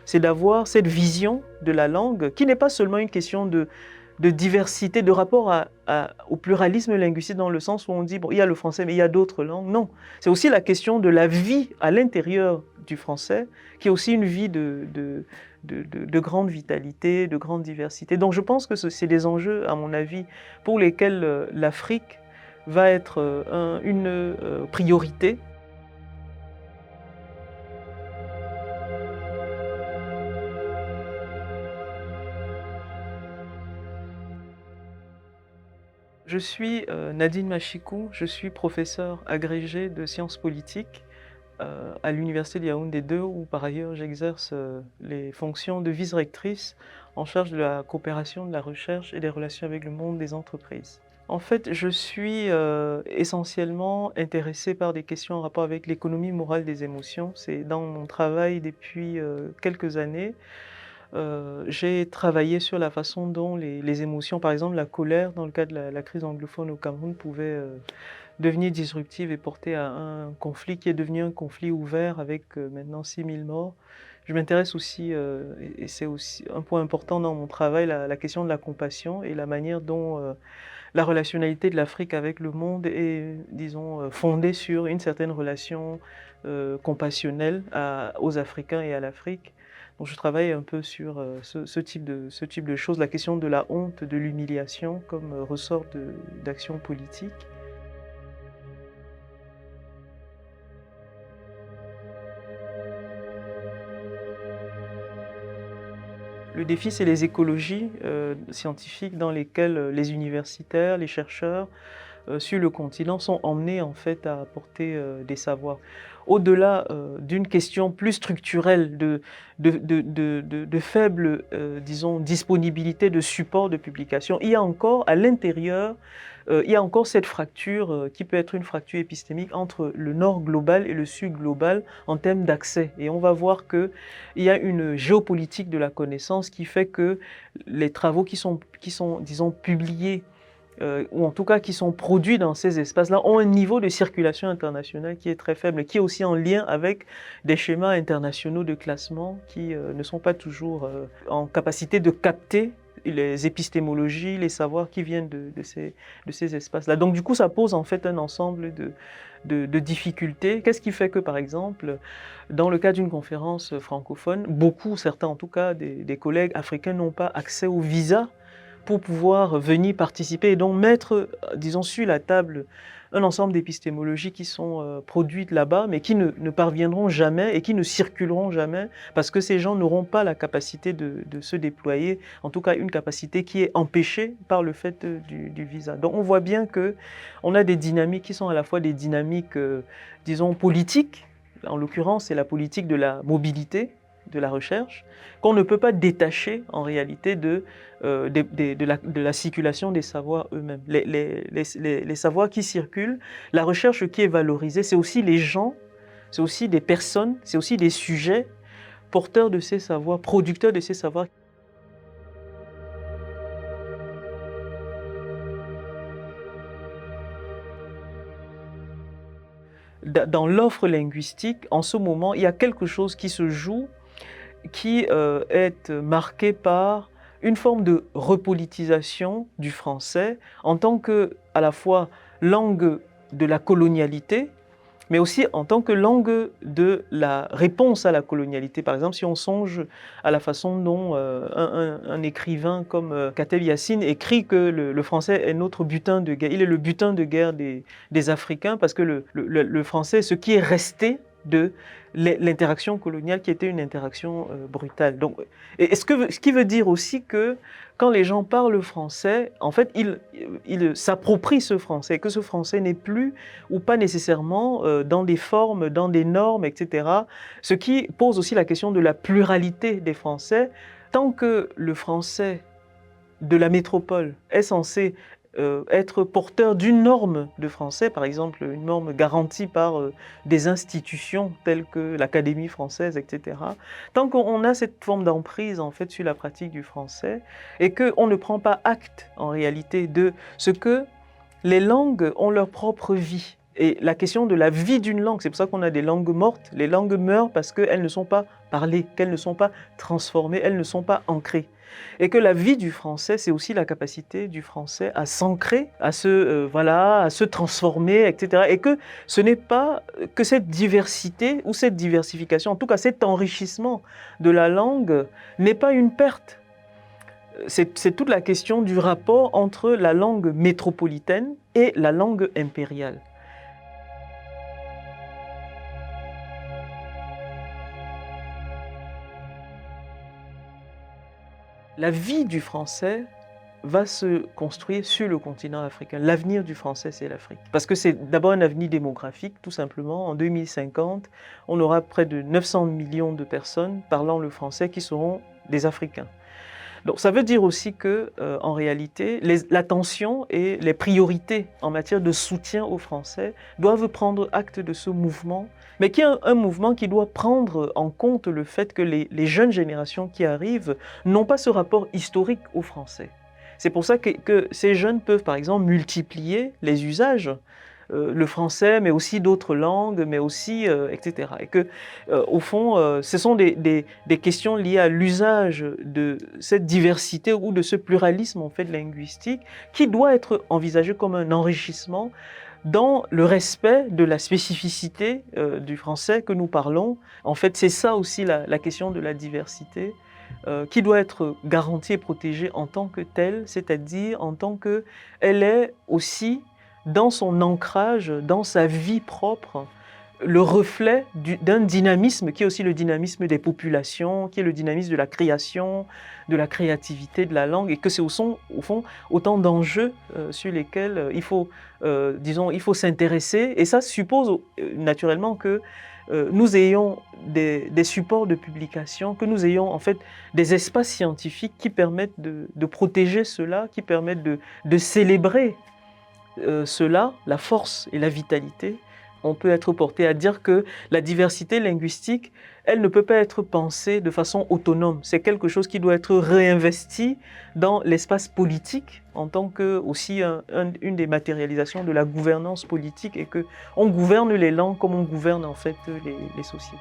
c'est d'avoir cette vision de la langue qui n'est pas seulement une question de diversité, de rapport au pluralisme linguistique dans le sens où on dit, bon, il y a le français, mais il y a d'autres langues. Non, c'est aussi la question de la vie à l'intérieur du français, qui est aussi une vie de grande vitalité, de grande diversité. Donc je pense que c'est des enjeux, à mon avis, pour lesquels l'Afrique va être une priorité. Je suis Nadine Machikou, je suis professeure agrégée de sciences politiques à l'Université de Yaoundé 2, où par ailleurs j'exerce les fonctions de vice-rectrice en charge de la coopération, de la recherche et des relations avec le monde des entreprises. En fait, je suis essentiellement intéressée par des questions en rapport avec l'économie morale des émotions. C'est dans mon travail depuis quelques années. J'ai travaillé sur la façon dont les émotions, par exemple la colère, dans le cas de la crise anglophone au Cameroun, pouvaient devenir disruptive et porter à un conflit qui est devenu un conflit ouvert avec maintenant 6000 morts. Je m'intéresse aussi, et c'est aussi un point important dans mon travail, la question de la compassion et la manière dont la relationnalité de l'Afrique avec le monde est, disons, fondée sur une certaine relation compassionnelle aux Africains et à l'Afrique. Donc je travaille un peu sur ce type de choses, la question de la honte, de l'humiliation comme ressort d'action politique. Le défi, c'est les écologies scientifiques dans lesquelles les universitaires, les chercheurs sur le continent sont emmenés en fait à apporter des savoirs. Au-delà d'une question plus structurelle de faible, disons, disponibilité de support de publication, il y a encore à l'intérieur, il y a encore cette fracture qui peut être une fracture épistémique entre le nord global et le sud global en termes d'accès. Et on va voir qu'il y a une géopolitique de la connaissance qui fait que les travaux qui sont disons, publiés ou en tout cas qui sont produits dans ces espaces-là, ont un niveau de circulation internationale qui est très faible, qui est aussi en lien avec des schémas internationaux de classement qui ne sont pas toujours en capacité de capter les épistémologies, les savoirs qui viennent de ces espaces-là. Donc du coup, ça pose en fait un ensemble de difficultés. Qu'est-ce qui fait que, par exemple, dans le cas d'une conférence francophone, certains en tout cas, des collègues africains n'ont pas accès au visa pour pouvoir venir participer et donc mettre, disons, sur la table un ensemble d'épistémologies qui sont produites là-bas, mais qui ne parviendront jamais et qui ne circuleront jamais, parce que ces gens n'auront pas la capacité de se déployer, en tout cas une capacité qui est empêchée par le fait du visa. Donc on voit bien qu'on a des dynamiques qui sont à la fois des dynamiques, disons, politiques, en l'occurrence c'est la politique de la mobilité, de la recherche, qu'on ne peut pas détacher en réalité de la circulation des savoirs eux-mêmes. Les savoirs qui circulent, la recherche qui est valorisée, c'est aussi les gens, c'est aussi des personnes, c'est aussi des sujets porteurs de ces savoirs, producteurs de ces savoirs. Dans l'offre linguistique, en ce moment, il y a quelque chose qui se joue qui est marqué par une forme de repolitisation du français en tant que, à la fois, langue de la colonialité, mais aussi en tant que langue de la réponse à la colonialité. Par exemple, si on songe à la façon dont un écrivain comme Kateb Yassine écrit que le français est notre butin de guerre, il est le butin de guerre des Africains, parce que le français est ce qui est resté de l'interaction coloniale qui était une interaction brutale. Donc, ce qui veut dire aussi que quand les gens parlent français, en fait, ils s'approprient ce français, que ce français n'est plus ou pas nécessairement dans des formes, dans des normes, etc. Ce qui pose aussi la question de la pluralité des Français. Tant que le français de la métropole est censé être porteur d'une norme de français, par exemple une norme garantie par des institutions telles que l'Académie française, etc. Tant qu'on a cette forme d'emprise en fait sur la pratique du français et qu'on ne prend pas acte en réalité de ce que les langues ont leur propre vie. Et la question de la vie d'une langue, c'est pour ça qu'on a des langues mortes. Les langues meurent parce qu'elles ne sont pas parlées, qu'elles ne sont pas transformées, elles ne sont pas ancrées. Et que la vie du français, c'est aussi la capacité du français à s'ancrer, voilà, à se transformer, etc. Et que ce n'est pas que cette diversité ou cette diversification, en tout cas cet enrichissement de la langue, n'est pas une perte. C'est toute la question du rapport entre la langue métropolitaine et la langue impériale. La vie du français va se construire sur le continent africain. L'avenir du français, c'est l'Afrique. Parce que c'est d'abord un avenir démographique, tout simplement. En 2050, on aura près de 900 millions de personnes parlant le français qui seront des Africains. Donc ça veut dire aussi que, en réalité, l'attention et les priorités en matière de soutien aux Français doivent prendre acte de ce mouvement, mais qui est un mouvement qui doit prendre en compte le fait que les jeunes générations qui arrivent n'ont pas ce rapport historique aux Français. C'est pour ça que ces jeunes peuvent, par exemple, multiplier les usages, le français, mais aussi d'autres langues, mais aussi, etc. Et que, au fond, ce sont des questions liées à l'usage de cette diversité ou de ce pluralisme en fait linguistique qui doit être envisagé comme un enrichissement dans le respect de la spécificité du français que nous parlons. En fait, c'est ça aussi la question de la diversité. Qui doit être garantie et protégée en tant que telle, c'est-à-dire en tant qu'elle est aussi, dans son ancrage, dans sa vie propre, le reflet d'un dynamisme qui est aussi le dynamisme des populations, qui est le dynamisme de la création, de la créativité de la langue, et que c'est au fond autant d'enjeux sur lesquels il faut s'intéresser. Et ça suppose naturellement que nous ayons des supports de publication, que nous ayons en fait des espaces scientifiques qui permettent de protéger cela, qui permettent de célébrer cela, la force et la vitalité. On peut être porté à dire que la diversité linguistique, elle ne peut pas être pensée de façon autonome. C'est quelque chose qui doit être réinvesti dans l'espace politique en tant que aussi une des matérialisations de la gouvernance politique, et qu'on gouverne les langues comme on gouverne en fait les sociétés.